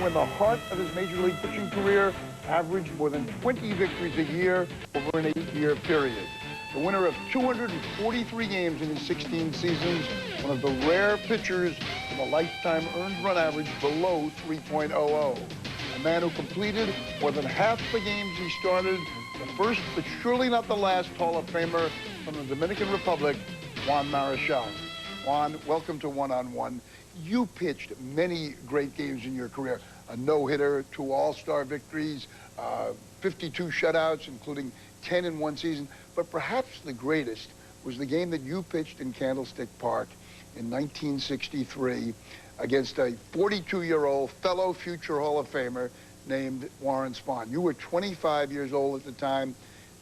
who in the heart of his major league pitching career averaged more than 20 victories a year over an 8-year period. The winner of 243 games in his 16 seasons, one of the rare pitchers with a lifetime earned run average below 3.00. A man who completed more than half the games he started, the first but surely not the last Hall of Famer from the Dominican Republic, Juan Marichal. Juan, welcome to One on One. You pitched many great games in your career. A no-hitter, 2 All-Star victories, 52 shutouts, including 10 in one season. But perhaps the greatest was the game that you pitched in Candlestick Park in 1963 against a 42-year-old fellow future Hall of Famer named Warren Spahn. You were 25 years old at the time.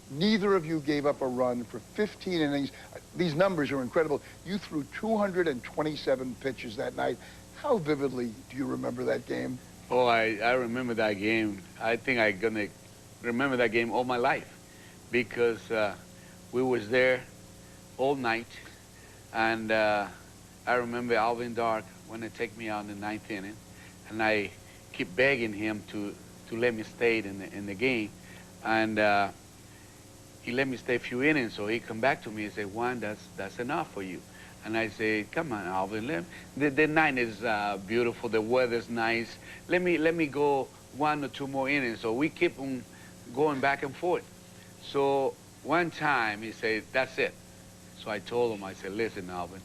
Neither of you gave up a run for 15 innings. These numbers are incredible. You threw 227 pitches that night. How vividly do you remember that game? Oh, I remember that game. I think I'm going to remember that game all my life because we was there all night. And I remember Alvin Dark wanted to take me out in the 9th inning. And I keep begging him to let me stay in the game. And he let me stay a few innings, so he come back to me and say, Juan, that's enough for you. And I say, come on, Alvin, the night is beautiful, the weather's nice. Let me go 1 or 2 more innings. So we keep on going back and forth. So one time he said, that's it. So I told him, I said, listen, Alvin,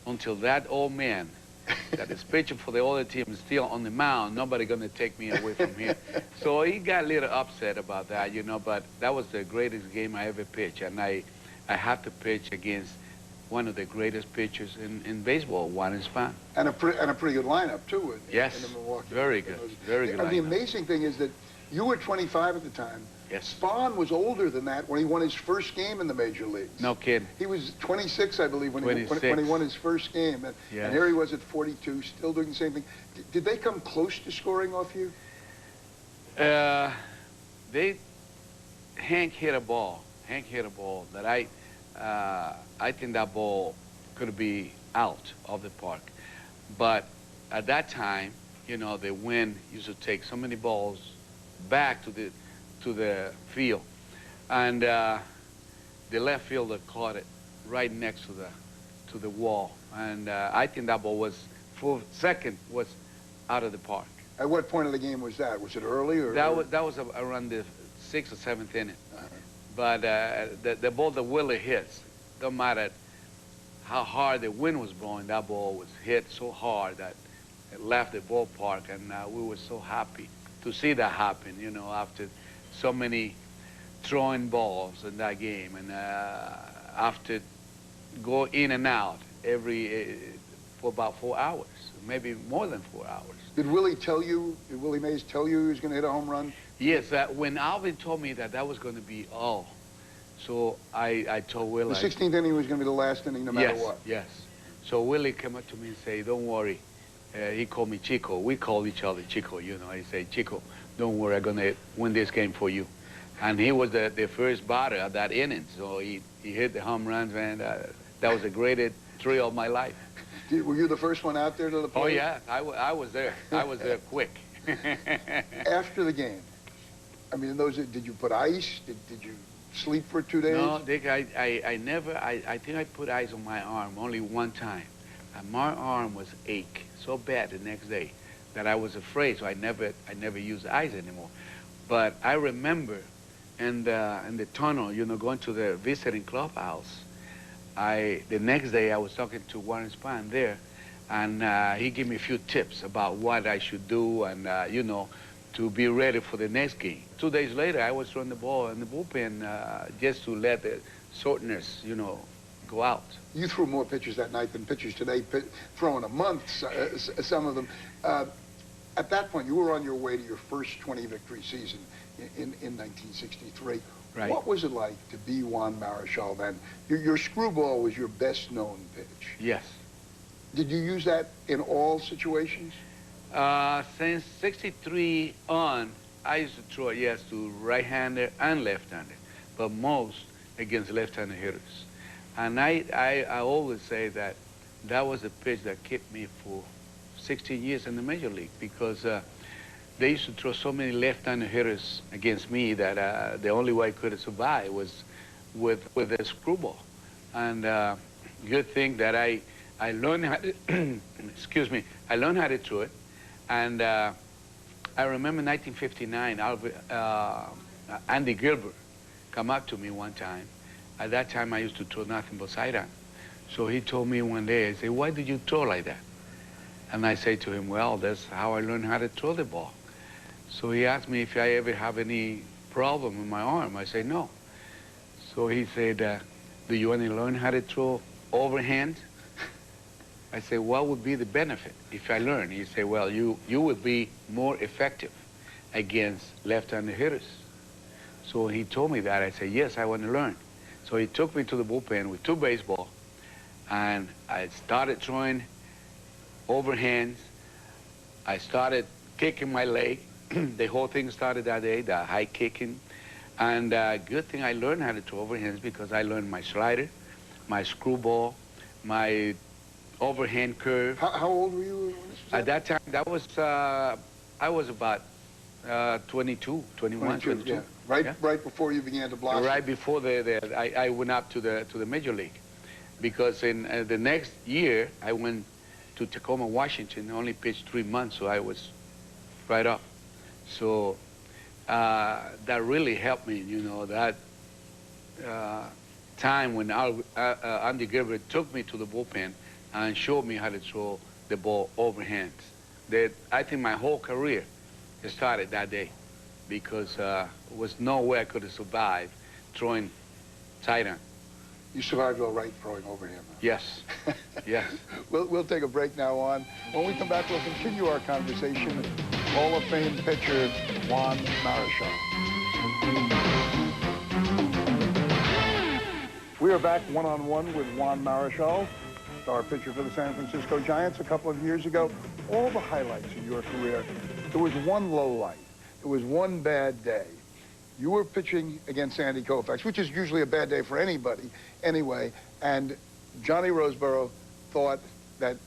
until that old man that is pitching for the other team is still on the mound, nobody gonna take me away from here. So he got a little upset about that, you know, but that was the greatest game I ever pitched. And I have to pitch against one of the greatest pitchers in baseball, Warren Spahn. And a pretty good lineup, too. Yes, in the Milwaukee. Very good, very good lineup. The amazing thing is that you were 25 at the time. Yes. Spahn was older than that when he won his first game in the major leagues. No kidding. He was 26, I believe, when he won his first game. And, yes. And here he was at 42, still doing the same thing. Did they come close to scoring off you? Hank hit a ball that I think that ball could be out of the park. But at that time, you know, the wind used to take so many balls back to the field, and the left fielder caught it right next to the wall, and I think that ball was for second was out of the park. At what point of the game was that? Was it early or? That was around the 6th or 7th inning. But the ball that Willie hits, don't matter how hard the wind was blowing, that ball was hit so hard that it left the ballpark, and we were so happy to see that happen, you know, after so many throwing balls in that game, and after go in and out for about 4 hours, maybe more than 4 hours. Did Willie Mays tell you he was going to hit a home run? Yes, when Alvin told me that was going to be all, so I told Willie. The 16th inning was going to be the last inning no matter what. Yes. So Willie came up to me and said, don't worry. He called me Chico. We call each other Chico, you know. He said, Chico, don't worry, I'm going to win this game for you. And he was the first batter of that inning, so he hit the home runs, man. That was the greatest thrill of my life. Were you the first one out there to the plate? Oh, yeah, I was there. I was there quick. After the game, I mean, did you put ice? Did you sleep for 2 days? No, Dick, I never, I think I put ice on my arm only one time. And my arm was ache so bad the next day that I was afraid, so I never used ice anymore. But I remember in the tunnel, you know, going to the visiting clubhouse, the next day I was talking to Warren Spahn there, and he gave me a few tips about what I should do and, you know, to be ready for the next game. 2 days later, I was throwing the ball in the bullpen just to let the shortness, you know, go out. You threw more pitches that night than pitchers today, throwing a month, some of them. At that point, you were on your way to your first 20-victory season in 1963. Right. What was it like to be Juan Marichal then? Your screwball was your best-known pitch. Yes. Did you use that in all situations? Since 63 on, I used to throw, yes, to right-hander and left-hander, but most against left-handed hitters. And I always say that that was a pitch that kept me for 16 years in the major league, because they used to throw so many left-handed hitters against me that the only way I could survive was with a screwball. And good thing that I learned how to, excuse me, I learned how to throw it. And I remember 1959, Andy Gilbert come up to me one time. At that time, I used to throw nothing but sidearm. So he told me one day, I said, why did you throw like that? And I say to him, well, that's how I learned how to throw the ball. So he asked me if I ever have any problem in my arm. I say, no. So he said, do you want to learn how to throw overhand? I say, what would be the benefit if I learn? He said, well, you would be more effective against left-handed hitters. So he told me that. I said, yes, I want to learn. So he took me to the bullpen with 2 baseballs, and I started throwing overhands. I started kicking my leg. The whole thing started that day, the high kicking. And good thing I learned how to throw overhands because I learned my slider, my screwball, my overhand curve. How old were you? At that time, that was, I was about 22, 21, 22. Yeah. Right before you began to blossom. Right before I went up to the major league. Because in the next year, I went to Tacoma, Washington, only pitched 3 months, so I was right up. So that really helped me, you know, that time when Andy Gilbert took me to the bullpen and showed me how to throw the ball overhand. I think my whole career started that day because there was no way I could have survived throwing sidearm. You survived all right throwing overhand. Yes, yes. We'll take a break now on. When we come back, we'll continue our conversation with Hall of Fame pitcher Juan Marichal. We are back one-on-one with Juan Marichal, star pitcher for the San Francisco Giants a couple of years ago. All the highlights of your career. There was one low light. There was one bad day. You were pitching against Sandy Koufax, which is usually a bad day for anybody anyway, and Johnny Roseboro thought that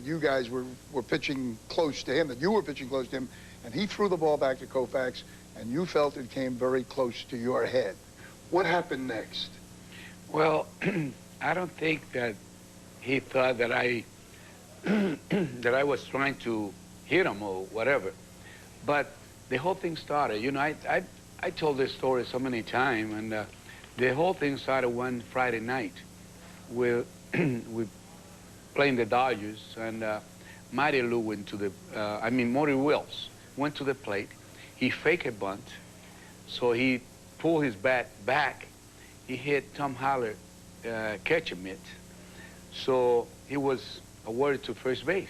you guys were pitching close to him, that you were pitching close to him, and he threw the ball back to Koufax, and you felt it came very close to your head. What happened next? Well, I don't think that he thought that I that I was trying to hit him or whatever, but the whole thing started. You know, I told this story so many times, and the whole thing started one Friday night with playing the Dodgers, and Matty Lou went to the, Maury Wills went to the plate. He faked a bunt, so he pulled his bat back. He hit Tom Haller catcher mitt, so he was awarded to first base.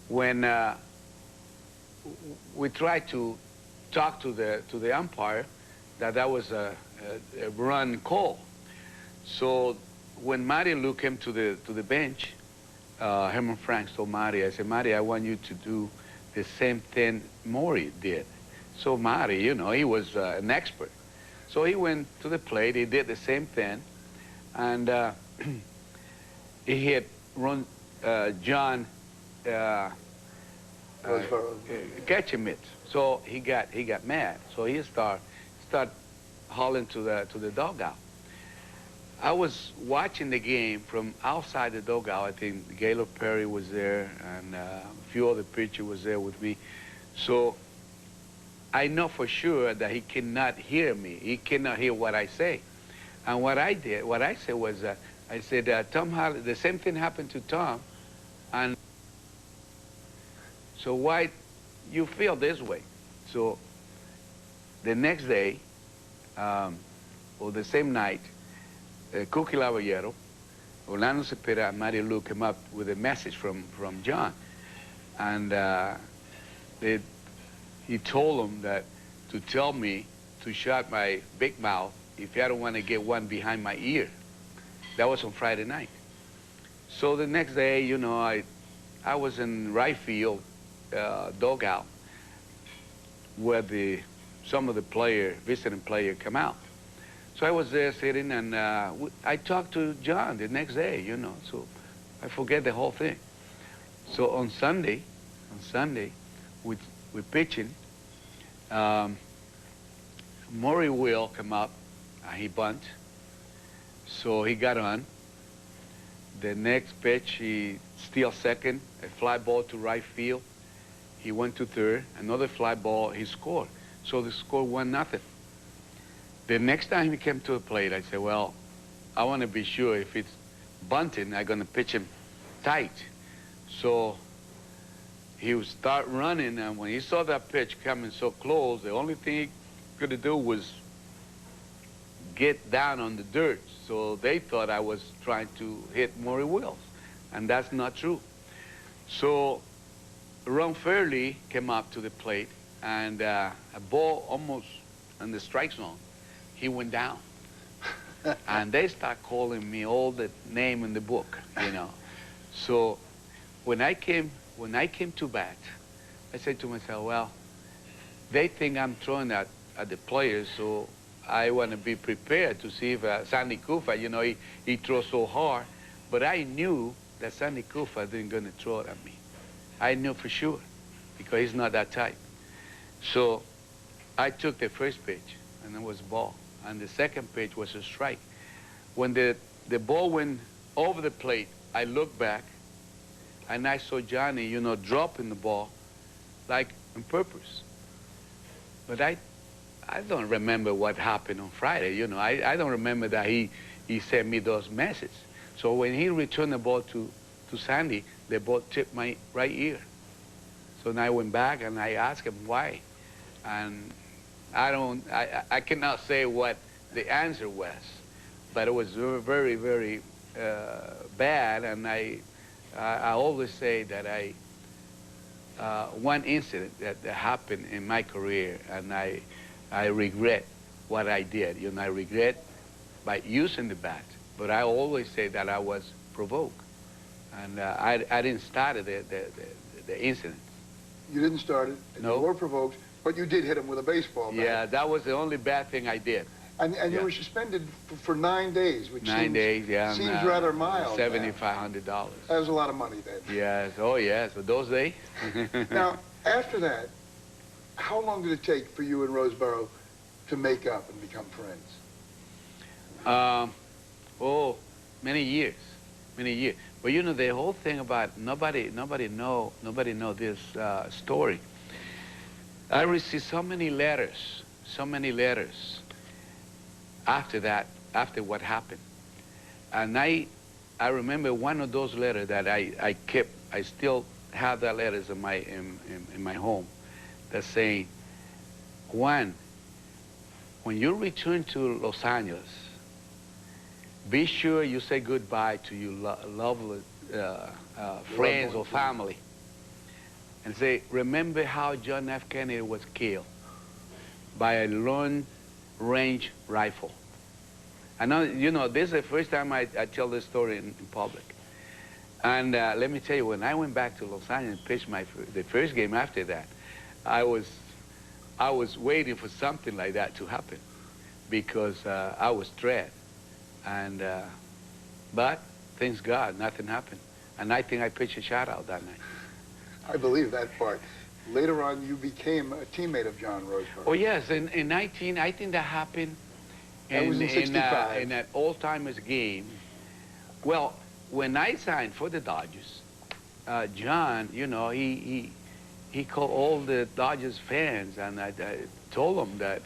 When we tried to talk to the umpire that was a run call. So when Matty Lou came to the bench, Herman Franks told Matty, I said, Matty, I want you to do the same thing Maury did. So Matty, you know, he was an expert. So he went to the plate, he did the same thing, and he hit John catcher mitt. So he got mad. So he start hauling to the dugout. I was watching the game from outside the dugout. I think Gaylord Perry was there, and a few other pitchers was there with me. So I know for sure that he cannot hear me. He cannot hear what I say. And what I said was, I said, Tom Haller, the same thing happened to Tom, and so why you feel this way? So the next day, or the same night, Cookie Lavallero, Orlando Cepeda, and Matty Lou came up with a message from John. And he told them that to tell me to shut my big mouth if I don't want to get one behind my ear. That was on Friday night. So the next day, you know, I was in right field dugout where some of the visiting player come out. So I was there sitting, and I talked to John the next day, you know, so I forget the whole thing. So on Sunday, on Sunday, we're pitching. Maury Will come up, he bunt, so he got on. The next pitch, he steals second, a fly ball to right field. He went to third, another fly ball, he scored. So the score 1-0. The next time he came to the plate, I said, well, I want to be sure if it's bunting, I'm going to pitch him tight. So he would start running, and when he saw that pitch coming so close, the only thing he could do was get down on the dirt. So they thought I was trying to hit Maury Wills, and that's not true. So Ron Fairley came up to the plate, and a ball almost in the strike zone, he went down. And they start calling me all the name in the book, you know. So when I came to bat, I said to myself, well, they think I'm throwing at the players, so I want to be prepared to see if Sandy Koufax, you know, he throws so hard. But I knew that Sandy Koufax isn't going to throw it at me. I knew for sure, because he's not that type. So I took the first pitch, and it was a ball. And the second pitch was a strike. When the ball went over the plate, I looked back, and I saw Johnny, you know, dropping the ball, like on purpose. But I don't remember what happened on Friday, you know. I don't remember that he sent me those messages. So when he returned the ball to Sandy, the ball tipped my right ear. So then I went back and I asked him why. And I cannot say what the answer was, but it was very, very bad. And I always say that one incident that happened in my career, and I regret what I did. You know, I regret by using the bat, but I always say that I was provoked. And I didn't start the incident. You didn't start it, and no. You were provoked, but you did hit him with a baseball bat. Yeah, that was the only bad thing I did. And you were suspended for 9 days, which 9 days, yeah. Seems rather mild. $7,500. That was a lot of money then. Yes, oh yes, those days. Now, after that, how long did it take for you and Roseboro to make up and become friends? Many years. But you know, the whole thing about nobody know this story. I received so many letters after that, after what happened. And I remember one of those letters that I kept. I still have that letters in my home that's saying, Juan, when you return to Los Angeles, be sure you say goodbye to your lovely friends or family. And say, remember how John F. Kennedy was killed by a long-range rifle. I know, you know, this is the first time I tell this story in public. And let me tell you, when I went back to Los Angeles and pitched the first game after that, I was waiting for something like that to happen, because I was dread. And but thanks God, nothing happened. And I think I pitched a shutout that night. I believe that part. Later on, you became a teammate of John Roseboro. Oh yes, in 19, I think that happened. That was in 65. In that old-timers game. Well, when I signed for the Dodgers, John, you know, he called all the Dodgers fans, and I told them that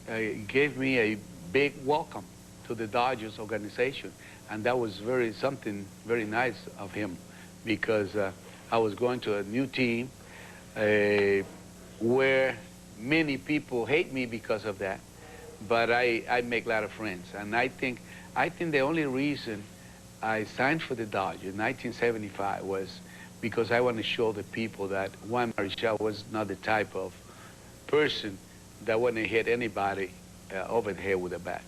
he gave me a big welcome to the Dodgers organization, and that was something very nice of him, because I was going to a new team where many people hate me because of that, but I make a lot of friends. And I think the only reason I signed for the Dodgers in 1975 was because I want to show the people that Juan Marichal was not the type of person that want to hit anybody over the head with a bat.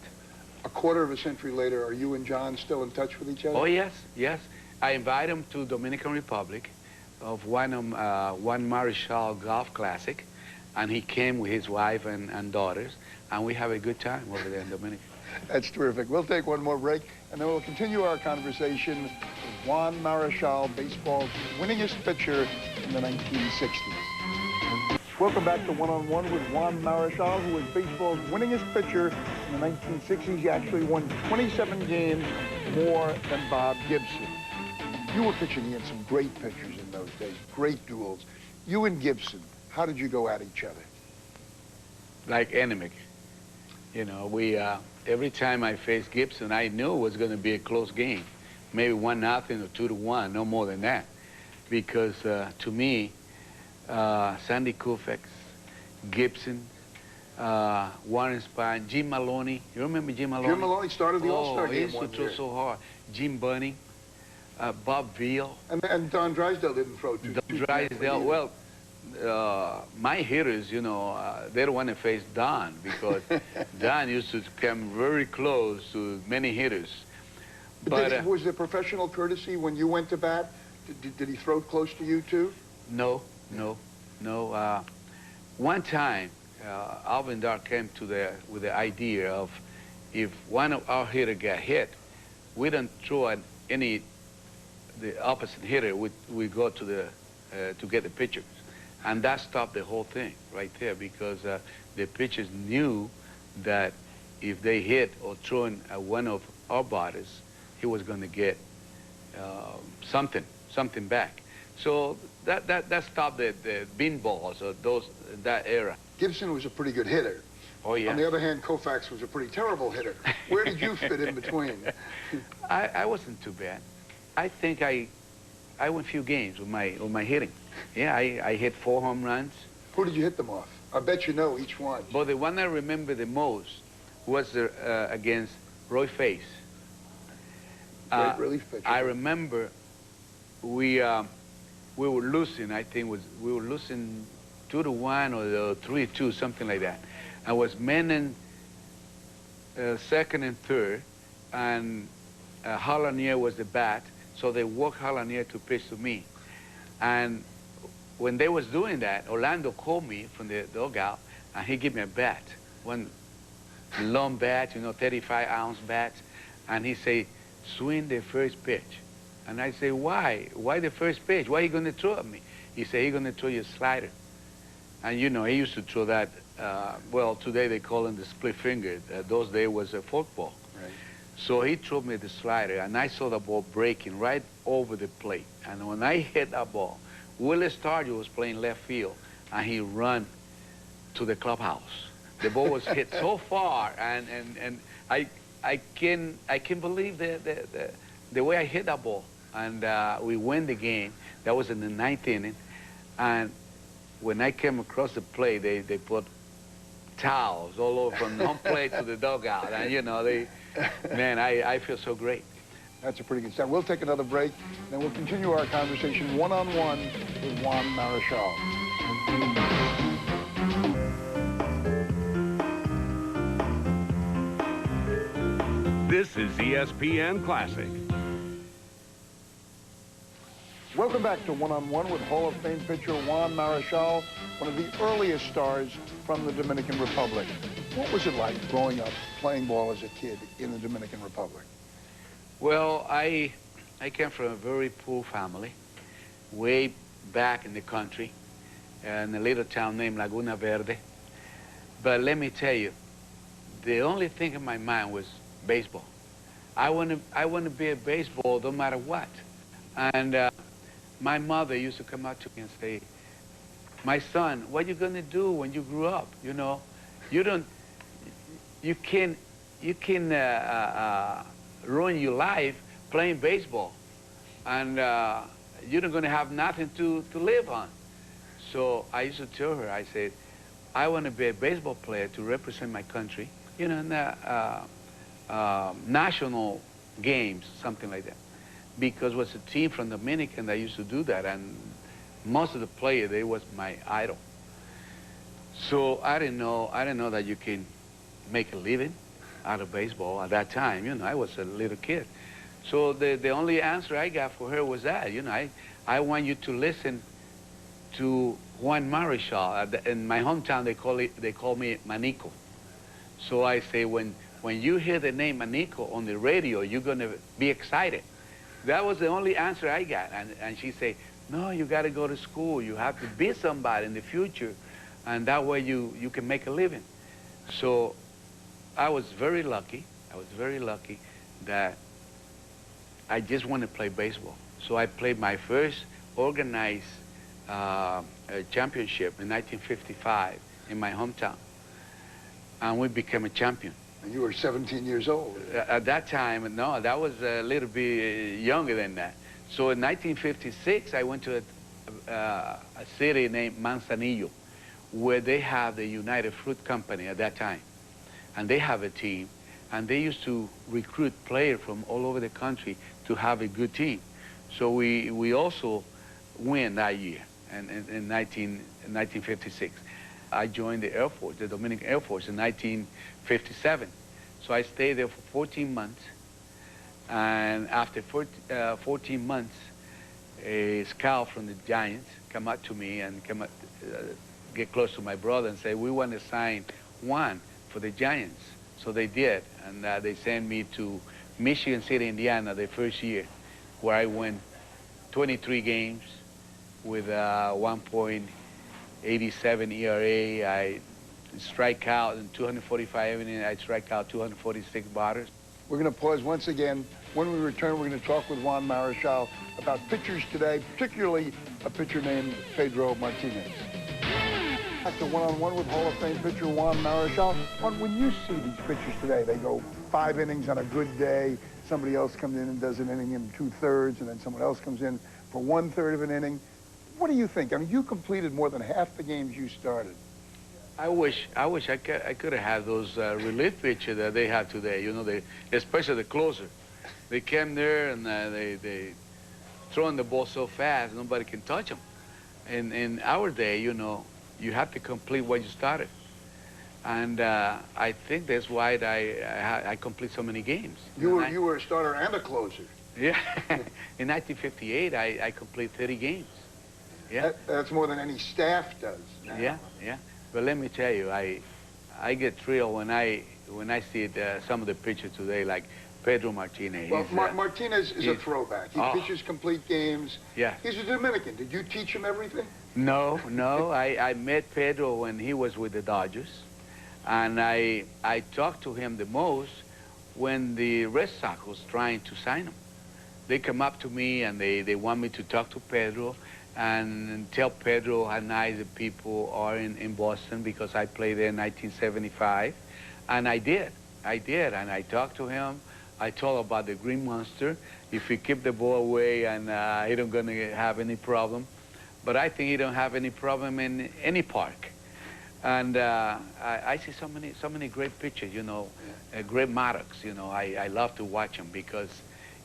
A quarter of a century later, are you and John still in touch with each other? Oh yes, yes. I invited him to Dominican Republic of Juan Marichal Golf Classic, and he came with his wife and daughters, and we have a good time over there in Dominican. That's terrific. We'll take one more break, and then we'll continue our conversation with Juan Marichal, baseball's winningest pitcher in the 1960s. Welcome back to One-on-One with Juan Marichal, who was baseball's winningest pitcher in the 1960s. He actually won 27 games, more than Bob Gibson. You were pitching against some great pitchers in those days, great duels. You and Gibson, how did you go at each other? Like enemy. You know, every time I faced Gibson, I knew it was going to be a close game. Maybe 1-0 or 2-1, no more than that. Because to me, Sandy Koufax, Gibson, Warren Spahn, Jim Maloney. You remember Jim Maloney? Jim Maloney started the All-Star game. He used to throw so hard. Jim Bunning, Bob Veal. And Don Drysdale didn't throw too. Don Drysdale, well, my hitters, you know, they don't want to face Don because Don used to come very close to many hitters. But was there professional courtesy when you went to bat? Did he throw close to you too? No. One time, Alvin Dark came with the idea of if one of our hitters got hit, we don't throw at the opposite hitter. We go to get the pitcher. And that stopped the whole thing right there because the pitchers knew that if they hit or throw in one of our batters, he was going to get something back. So that stopped the bean balls or that era. Gibson was a pretty good hitter. Oh, yeah. On the other hand, Koufax was a pretty terrible hitter. Where did you fit in between? I wasn't too bad. I think I won a few games with my hitting. Yeah, I hit 4 home runs. Who did you hit them off? I bet you know each one. But the one I remember the most was against Roy Face. Great relief pitcher. I remember we were losing. I think we were losing 2-1 or 3-2, something like that. I was men in second and third, and Hollanier was the bat. So they walked Hollanier to pitch to me. And when they was doing that, Orlando called me from the dugout, and he gave me a bat, one long bat, you know, 35-ounce bat, and he say, swing the first pitch. And I say, why? Why the first pitch? Why are you going to throw at me? He said, he's going to throw you a slider. And, you know, he used to throw that, well, today they call him the split finger. Those days was a forkball. Right. So he threw me the slider, and I saw the ball breaking right over the plate. And when I hit that ball, Willis Stargell was playing left field, and he ran to the clubhouse. The ball was hit so far, and I can't believe the way I hit that ball. And we win the game. That was in the 9th inning. And when I came across the plate, they put towels all over from home plate to the dugout. And, you know, man, I feel so great. That's a pretty good start. We'll take another break, then we'll continue our conversation one-on-one with Juan Marichal. This is ESPN Classic. Welcome back to One-on-One with Hall of Fame pitcher Juan Marichal, one of the earliest stars from the Dominican Republic. What was it like growing up playing ball as a kid in the Dominican Republic? Well, I came from a very poor family, way back in the country, in a little town named Laguna Verde. But let me tell you, the only thing in my mind was baseball. I want to be a baseball no matter what. And my mother used to come out to me and say, my son, what are you going to do when you grow up? You know, you can ruin your life playing baseball, and you're not going to have nothing to live on. So I used to tell her, I said, I want to be a baseball player to represent my country, you know, in the national games, something like that. Because it was a team from Dominican that used to do that, and most of the players, they was my idol. So I didn't know that you can make a living out of baseball at that time. You know, I was a little kid. So the only answer I got for her was that, you know, I want you to listen to Juan Marichal. In my hometown, they call me Manico. So I say, when when you hear the name Anico on the radio, you're going to be excited. That was the only answer I got. And she said, no, you got to go to school. You have to be somebody in the future, and that way you can make a living. So I was very lucky. I was very lucky that I just wanted to play baseball. So I played my first organized championship in 1955 in my hometown, and we became a champion. And you were 17 years old. At that time, no, that was a little bit younger than that. So in 1956, I went to a city named Manzanillo, where they have the United Fruit Company at that time. And they have a team, and they used to recruit players from all over the country to have a good team. So we also win that year in 1956. I joined the Air Force, the Dominican Air Force, in 1957. So I stayed there for 14 months. And after 14 months, a scout from the Giants came up to me and get close to my brother and say, we want to sign Juan for the Giants. So they did, and they sent me to Michigan City, Indiana, the first year, where I won 23 games with 1.87 ERA. I strike out in 245 innings. I strike out 246 batters. We're going to pause once again. When we return, we're going to talk with Juan Marichal about pitchers today, particularly a pitcher named Pedro Martinez. Back to one-on-one with Hall of Fame pitcher Juan Marichal. When you see these pitchers today, they go 5 innings on a good day. Somebody else comes in and does an inning in 2/3, and then someone else comes in for 1/3 of an inning. What do you think? I mean, you completed more than half the games you started. I wish I could have had those relief pitchers that they have today. You know, especially the closer. They came there and they throwing the ball so fast nobody can touch them. And in our day, you know, you have to complete what you started. And I think that's why I complete so many games. You were a starter and a closer. Yeah. In 1958, I complete 30 games. Yeah. That's more than any staff does now. Yeah, yeah. But let me tell you, I get thrilled when I see some of the pitchers today, like Pedro Martinez. Well, Martinez is a throwback. He pitches complete games. Yeah. He's a Dominican. Did you teach him everything? No. I met Pedro when he was with the Dodgers, and I talked to him the most when the Red Sox was trying to sign him. They come up to me and they want me to talk to Pedro and tell Pedro how nice the people are in Boston, because I played there in 1975. And I did, and I talked to him. I told him about the Green Monster. If he keep the ball away, and he don't gonna have any problem. But I think he don't have any problem in any park. And I see so many great pitchers, you know. Greg Maddux, you know, I love to watch him because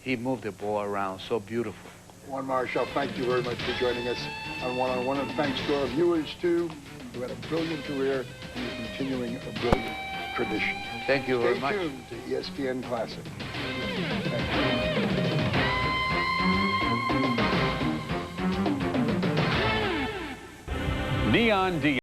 he moved the ball around so beautiful. Juan Marichal, thank you very much for joining us on One-on-One, and thanks to our viewers, too, who had a brilliant career and is continuing a brilliant tradition. Thank you very much. Stay tuned to ESPN Classic. Thank you. Neon D.